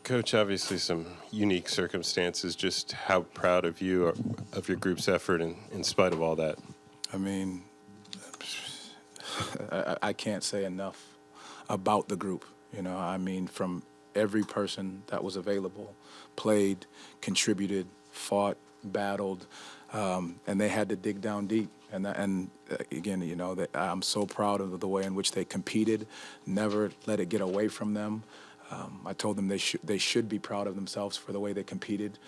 Coach, obviously some unique circumstances. Just how proud of you of your group's effort in spite of all that? I mean, I can't say enough about the group. I mean, from every person that was available, played, contributed, fought, battled, and they had to dig down deep. And again, that I'm so proud of the way in which they competed, never let it get away from them. I told them they should be proud of themselves for the way they competed.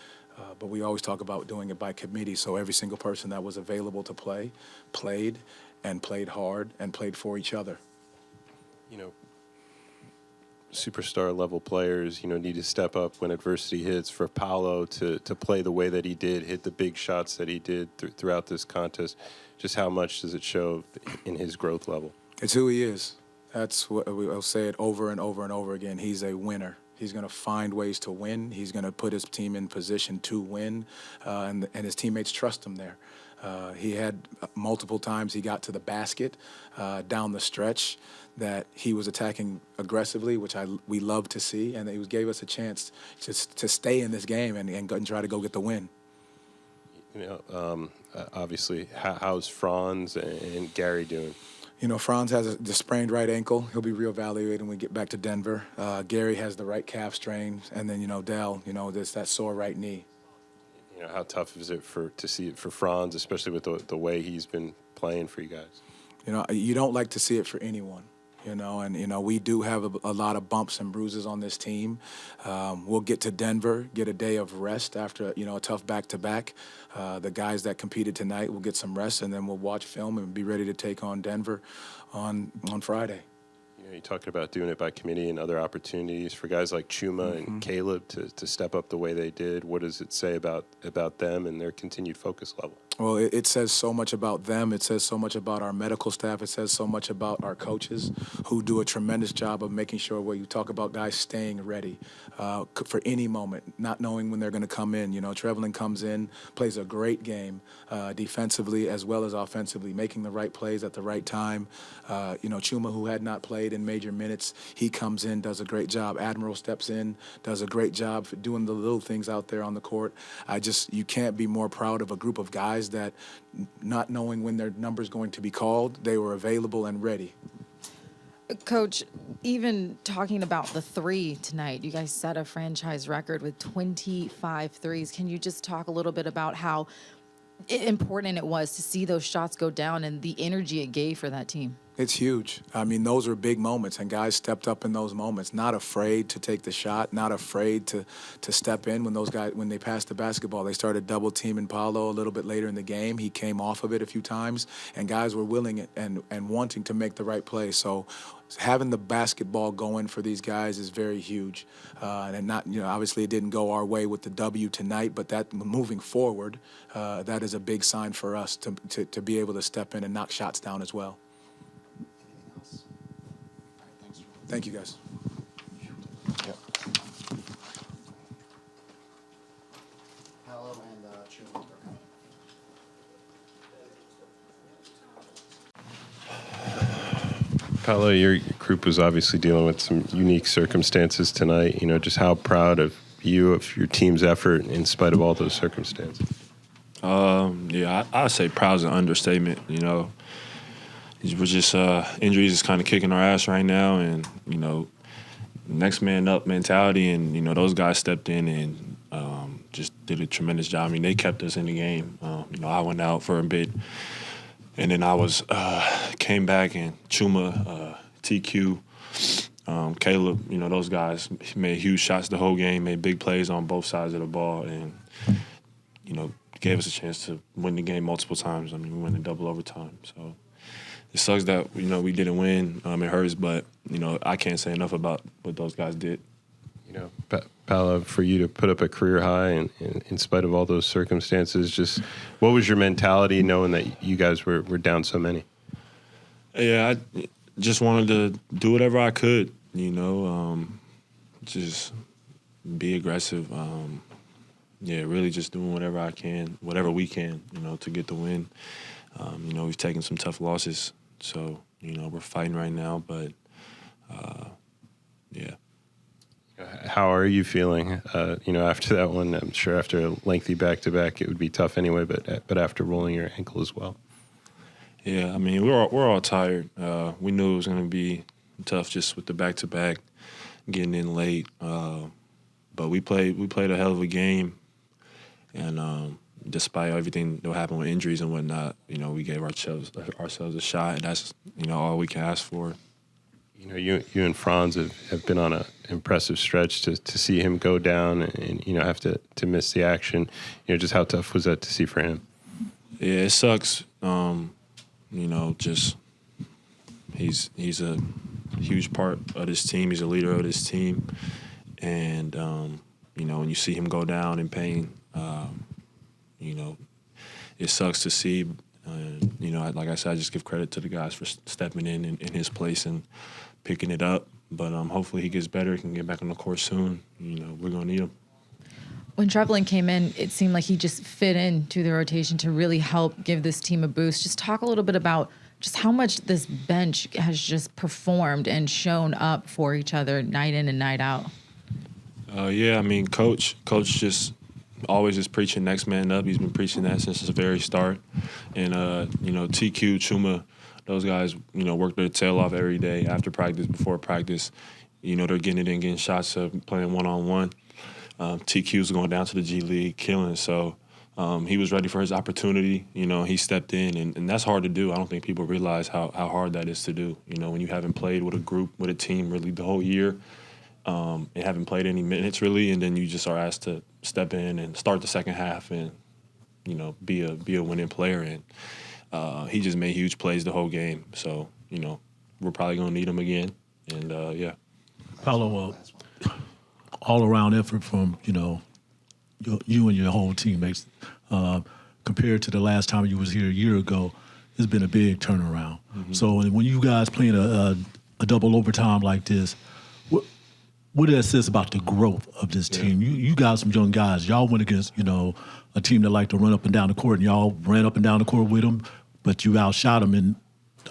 But we always talk about doing it by committee. So every single person that was available to play, played, and played hard, and played for each other. Superstar level players, need to step up when adversity hits. For Paolo to play the way that he did, hit the big shots that he did throughout this contest, just how much does it show in his growth level? It's who he is. That's what I'll say it over and over and over again. He's a winner. He's going to find ways to win. He's going to put his team in position to win, and his teammates trust him there. He had multiple times he got to the basket down the stretch that he was attacking aggressively, which we love to see, and he gave us a chance to stay in this game and try to go get the win. Obviously, how's Franz and Gary doing? Franz has the sprained right ankle. He'll be reevaluated when we get back to Denver. Gary has the right calf strain, and then Dell, there's that sore right knee. How tough is it to see it for Franz, especially with the way he's been playing for you guys? You don't like to see it for anyone. And we do have a lot of bumps and bruises on this team. We'll get to Denver, get a day of rest after a tough back-to-back. The guys that competed tonight will get some rest, and then we'll watch film and be ready to take on Denver on Friday. You're talking about doing it by committee and other opportunities for guys like Chuma and Caleb to step up the way they did. What does it say about them and their continued focus level? Well, it says so much about them. It says so much about our medical staff. It says so much about our coaches who do a tremendous job of making sure where you talk about guys staying ready for any moment, not knowing when they're going to come in. Trevelyan comes in, plays a great game defensively as well as offensively, making the right plays at the right time. Chuma, who had not played in major minutes, he comes in, does a great job. Admiral steps in, does a great job for doing the little things out there on the court. You can't be more proud of a group of guys that, not knowing when their number's going to be called, they were available and ready. Coach, even talking about the three tonight, you guys set a franchise record with 25 threes. Can you just talk a little bit about how important it was to see those shots go down and the energy it gave for that team? It's huge. I mean, those were big moments, and guys stepped up in those moments, not afraid to take the shot, not afraid to step in when they passed the basketball. They started double-teaming Paolo a little bit later in the game. He came off of it a few times, and guys were willing and wanting to make the right play. So having the basketball going for these guys is very huge. And not, obviously it didn't go our way with the W tonight, but that moving forward, that is a big sign for us to be able to step in and knock shots down as well. Thank you, guys. Yep. Paolo and Chuma are coming. Paolo, your group was obviously dealing with some unique circumstances tonight. Just how proud of you of your team's effort in spite of all those circumstances? I'd say proud is an understatement. We're just injuries is kind of kicking our ass right now, and next man up mentality, and those guys stepped in and just did a tremendous job. I mean, they kept us in the game. I went out for a bit, and then I came back, and Chuma, TQ, Caleb, those guys made huge shots the whole game, made big plays on both sides of the ball, and gave us a chance to win the game multiple times. I mean, we went in double overtime, so. It sucks that, we didn't win. It hurts, but, I can't say enough about what those guys did. Paolo, for you to put up a career high and in spite of all those circumstances, just what was your mentality knowing that you guys were down so many? Yeah, I just wanted to do whatever I could, just be aggressive. Really just doing whatever we can, to get the win. We've taken some tough losses, so, we're fighting right now, but, yeah. How are you feeling? After that one, I'm sure after a lengthy back-to-back, it would be tough anyway. But after rolling your ankle as well. Yeah, I mean, we're all tired. We knew it was going to be tough just with the back-to-back, getting in late. But we played a hell of a game, and despite everything that happened with injuries and whatnot, we gave ourselves a shot, and that's all we can ask for. You and Franz have been on an impressive stretch to see him go down and have to miss the action. Just how tough was that to see for him? Yeah, it sucks. Just he's a huge part of this team. He's a leader of this team, and when you see him go down in pain, it sucks to see. Like I said, I just give credit to the guys for stepping in his place and picking it up. But hopefully he gets better, can get back on the court soon. We're going to need him. When Trevelyan came in, it seemed like he just fit into the rotation to really help give this team a boost. Just talk a little bit about just how much this bench has just performed and shown up for each other night in and night out. Yeah, I mean, Coach just always is preaching next man up. He's been preaching that since the very start. And, TQ, Chuma, those guys, work their tail off every day after practice, before practice. They're getting it in, getting shots of playing one-on-one. TQ's going down to the G League, killing. So he was ready for his opportunity. He stepped in, and that's hard to do. I don't think people realize how hard that is to do. When you haven't played with a group, with a team really the whole year, and haven't played any minutes really, and then you just are asked to step in and start the second half and, be a winning player. And he just made huge plays the whole game. So, we're probably going to need him again. And, yeah. Paolo, all-around effort from, you and your whole teammates. Compared to the last time you was here a year ago, it's been a big turnaround. Mm-hmm. So when you guys playing a double overtime like this, what does that says about the growth of this team? You got some young guys. Y'all went against, a team that like to run up and down the court, and y'all ran up and down the court with them, but you outshot them, and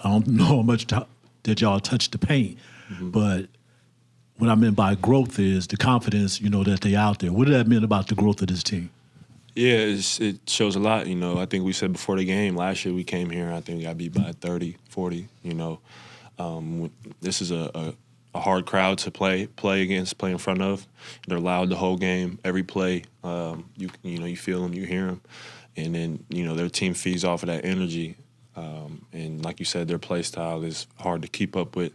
I don't know how much that y'all touched the paint. Mm-hmm. But what I meant by growth is the confidence, that they out there. What did that mean about the growth of this team? Yeah, it shows a lot. I think we said before the game, last year we came here, I think we got beat by 30, 40, This is a hard crowd to play against, play in front of. They're loud the whole game, every play. You feel them, you hear them. And then, their team feeds off of that energy. And like you said, their play style is hard to keep up with.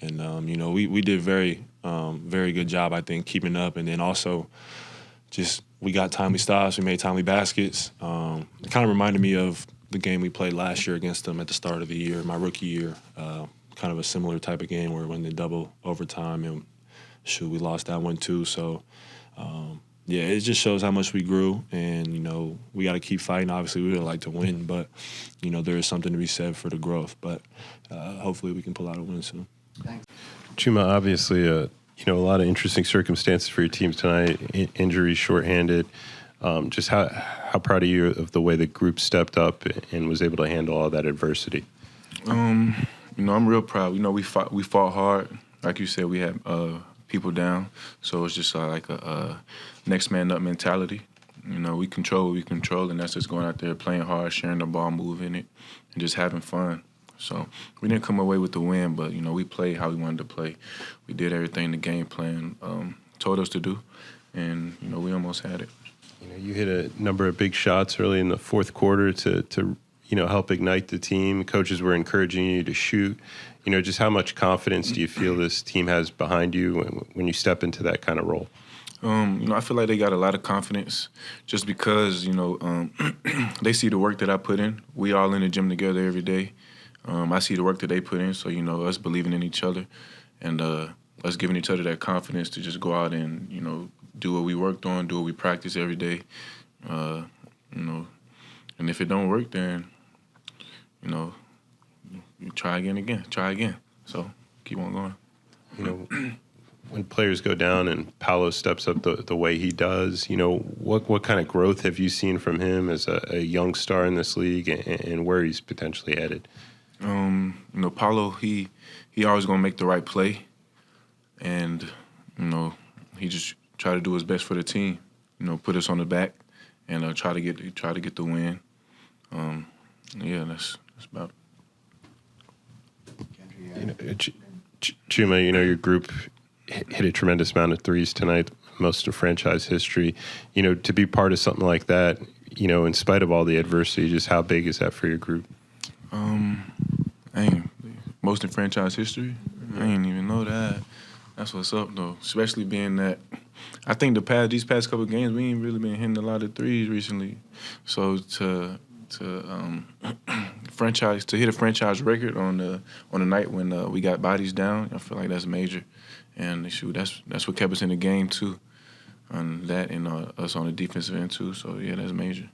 And, we did very good job, I think, keeping up. And then also just we got timely stops. We made timely baskets. It kind of reminded me of the game we played last year against them at the start of the year, my rookie year. Kind of a similar type of game where when they double overtime and we lost that one too. So, it just shows how much we grew. And, we got to keep fighting. Obviously, we would like to win. But, there is something to be said for the growth. But hopefully we can pull out a win soon. Thanks. Chuma, obviously, a lot of interesting circumstances for your team tonight. Injuries, shorthanded. Just how proud are you of the way the group stepped up and was able to handle all that adversity? I'm real proud. We fought hard. Like you said, we had people down, so it's just like a next man up mentality. We control what we control, and that's just going out there playing hard, sharing the ball, moving it, and just having fun. So we didn't come away with the win, but, we played how we wanted to play. We did everything the game plan told us to do, and, we almost had it. You hit a number of big shots early in the fourth quarter to help ignite the team. Coaches were encouraging you to shoot. Just how much confidence do you feel this team has behind you when you step into that kind of role? I feel like they got a lot of confidence just because, they see the work that I put in. We all in the gym together every day. I see the work that they put in, so, us believing in each other and us giving each other that confidence to just go out and, do what we worked on, do what we practice every day. And if it don't work, then, you try again. So keep on going. When players go down and Paolo steps up the way he does, what kind of growth have you seen from him as a young star in this league and where he's potentially headed? Paolo, he always gonna make the right play, and he just tried to do his best for the team. You know, put us on the back and try to get the win. Yeah, that's about it. You know, Chuma, you know, your group hit a tremendous amount of threes tonight, most of franchise history. You know, to be part of something like that, you know, in spite of all the adversity, just how big is that for your group? Most in franchise history? I ain't even know that. That's what's up, though. Especially being that I think these past couple of games, we ain't really been hitting a lot of threes recently. So to hit a franchise record on the night when we got bodies down, I feel like that's major. And shoot, that's what kept us in the game too. On that and us on the defensive end too. So yeah, that's major.